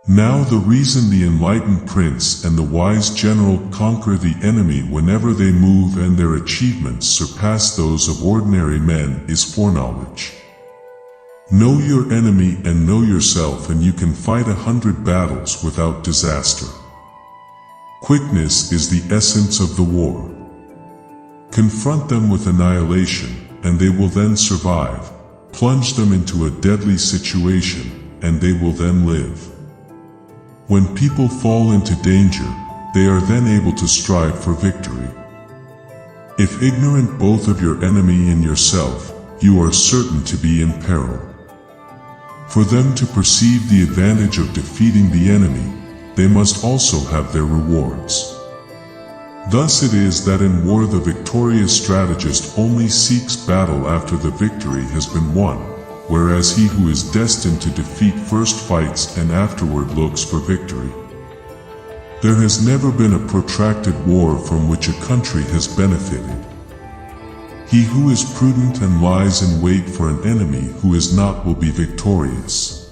Now the reason the enlightened prince and the wise general conquer the enemy whenever they move and their achievements surpass those of ordinary men is foreknowledge. Know your enemy and know yourself, and you can fight 100 battles without disaster. Quickness is the essence of the war. Confront them with annihilation, and they will then survive. Plunge them into a deadly situation, and they will then live. When people fall into danger, they are then able to strive for victory. If ignorant both of your enemy and yourself, you are certain to be in peril. For them to perceive the advantage of defeating the enemy, they must also have their rewards. Thus it is that in war the victorious strategist only seeks battle after the victory has been won, whereas he who is destined to defeat first fights and afterward looks for victory. There has never been a protracted war from which a country has benefited. He who is prudent and lies in wait for an enemy who is not will be victorious.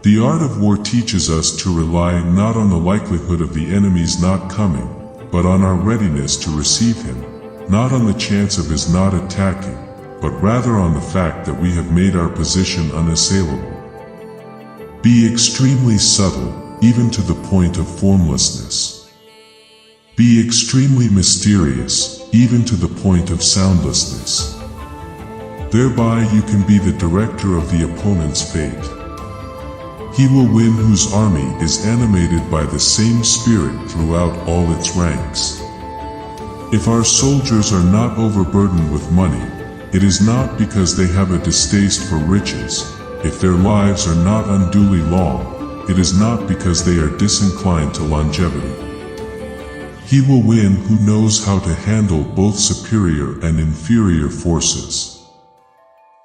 The art of war teaches us to rely not on the likelihood of the enemy's not coming, but on our readiness to receive him, not on the chance of his not attacking, but rather on the fact that we have made our position unassailable. Be extremely subtle, even to the point of formlessness. Be extremely mysterious, even to the point of soundlessness. Thereby you can be the director of the opponent's fate. He will win whose army is animated by the same spirit throughout all its ranks. If our soldiers are not overburdened with money, it is not because they have a distaste for riches. If their lives are not unduly long, it is not because they are disinclined to longevity. He will win who knows how to handle both superior and inferior forces.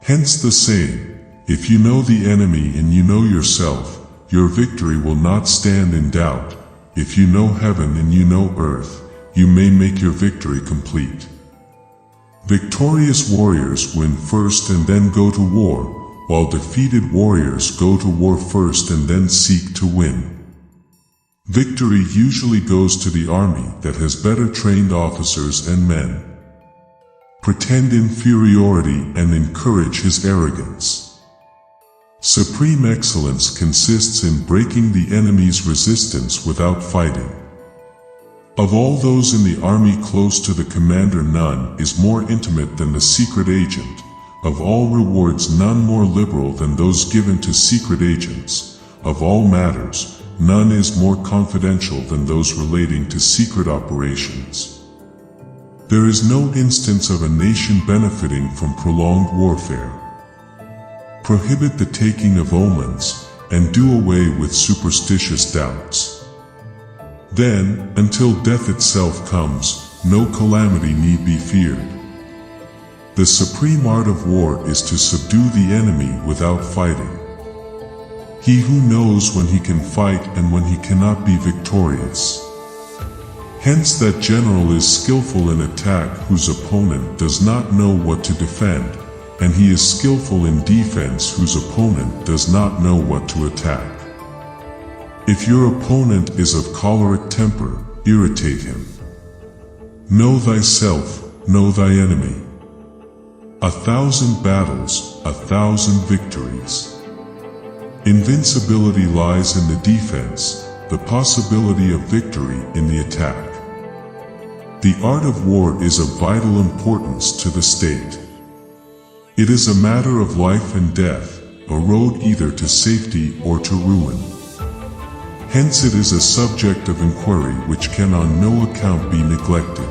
Hence the saying, if you know the enemy and you know yourself, your victory will not stand in doubt. If you know heaven and you know earth, you may make your victory complete. Victorious warriors win first and then go to war, while defeated warriors go to war first and then seek to win. Victory usually goes to the army that has better trained officers and men. Pretend inferiority and encourage his arrogance. Supreme excellence consists in breaking the enemy's resistance without fighting. Of all those in the army close to the commander, none is more intimate than the secret agent. Of all rewards, none more liberal than those given to secret agents. Of all matters, none is more confidential than those relating to secret operations. There is no instance of a nation benefiting from prolonged warfare. Prohibit the taking of omens, and do away with superstitious doubts. Then, until death itself comes, no calamity need be feared. The supreme art of war is to subdue the enemy without fighting. He who knows when he can fight and when he cannot be victorious. Hence that general is skillful in attack whose opponent does not know what to defend, and he is skillful in defense whose opponent does not know what to attack. If your opponent is of choleric temper, irritate him. Know thyself, know thy enemy. 1,000 battles, 1,000 victories. Invincibility lies in the defense, the possibility of victory in the attack. The art of war is of vital importance to the state. It is a matter of life and death, a road either to safety or to ruin. Hence it is a subject of inquiry which can on no account be neglected.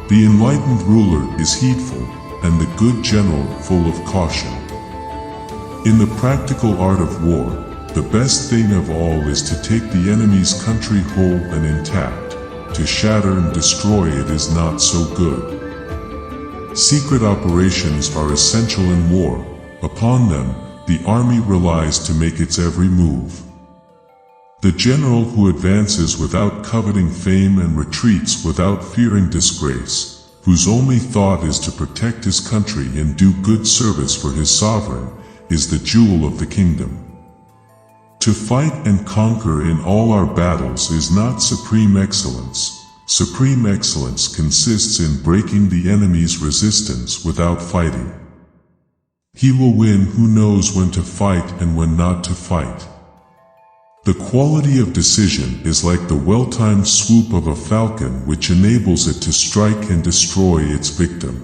The enlightened ruler is heedful, and the good general full of caution. In the practical art of war, the best thing of all is to take the enemy's country whole and intact. To shatter and destroy it is not so good. Secret operations are essential in war. Upon them, the army relies to make its every move. The general who advances without coveting fame and retreats without fearing disgrace, whose only thought is to protect his country and do good service for his sovereign, is the jewel of the kingdom. To fight and conquer in all our battles is not supreme excellence. Supreme excellence consists in breaking the enemy's resistance without fighting. He will win who knows when to fight and when not to fight. The quality of decision is like the well-timed swoop of a falcon, which enables it to strike and destroy its victim.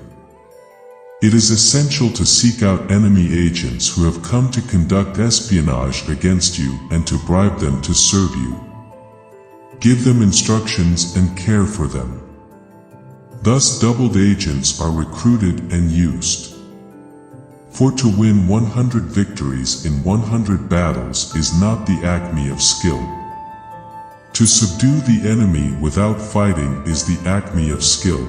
It is essential to seek out enemy agents who have come to conduct espionage against you and to bribe them to serve you. Give them instructions and care for them. Thus doubled agents are recruited and used. For to win 100 victories in 100 battles is not the acme of skill. To subdue the enemy without fighting is the acme of skill.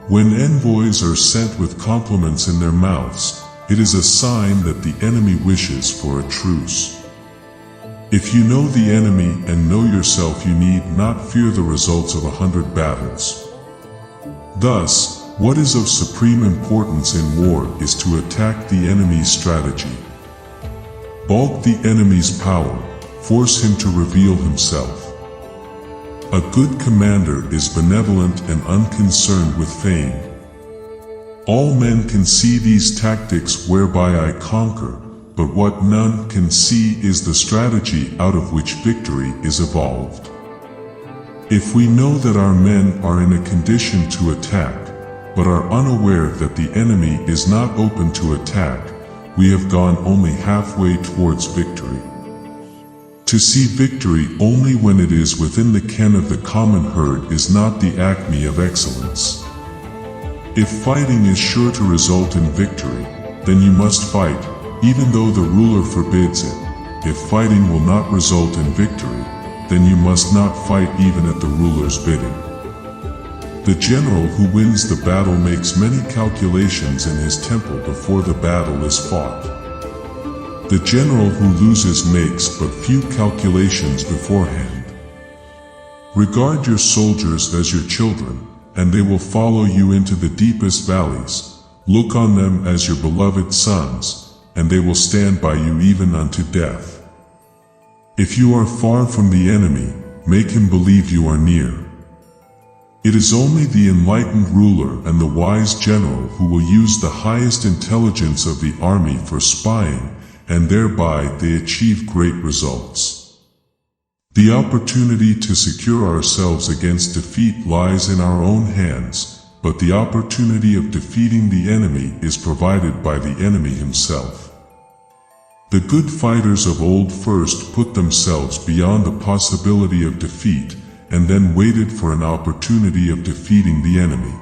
When envoys are sent with compliments in their mouths, it is a sign that the enemy wishes for a truce. If you know the enemy and know yourself, you need not fear the results of 100 battles. Thus, what is of supreme importance in war is to attack the enemy's strategy. Balk the enemy's power, force him to reveal himself. A good commander is benevolent and unconcerned with fame. All men can see these tactics whereby I conquer, but what none can see is the strategy out of which victory is evolved. If we know that our men are in a condition to attack, but are unaware that the enemy is not open to attack, we have gone only halfway towards victory. To see victory only when it is within the ken of the common herd is not the acme of excellence. If fighting is sure to result in victory, then you must fight, even though the ruler forbids it. If fighting will not result in victory, then you must not fight even at the ruler's bidding. The general who wins the battle makes many calculations in his temple before the battle is fought. The general who loses makes but few calculations beforehand. Regard your soldiers as your children, and they will follow you into the deepest valleys. Look on them as your beloved sons, and they will stand by you even unto death. If you are far from the enemy, make him believe you are near. It is only the enlightened ruler and the wise general who will use the highest intelligence of the army for spying, and thereby they achieve great results. The opportunity to secure ourselves against defeat lies in our own hands, but the opportunity of defeating the enemy is provided by the enemy himself. The good fighters of old first put themselves beyond the possibility of defeat, and then waited for an opportunity of defeating the enemy.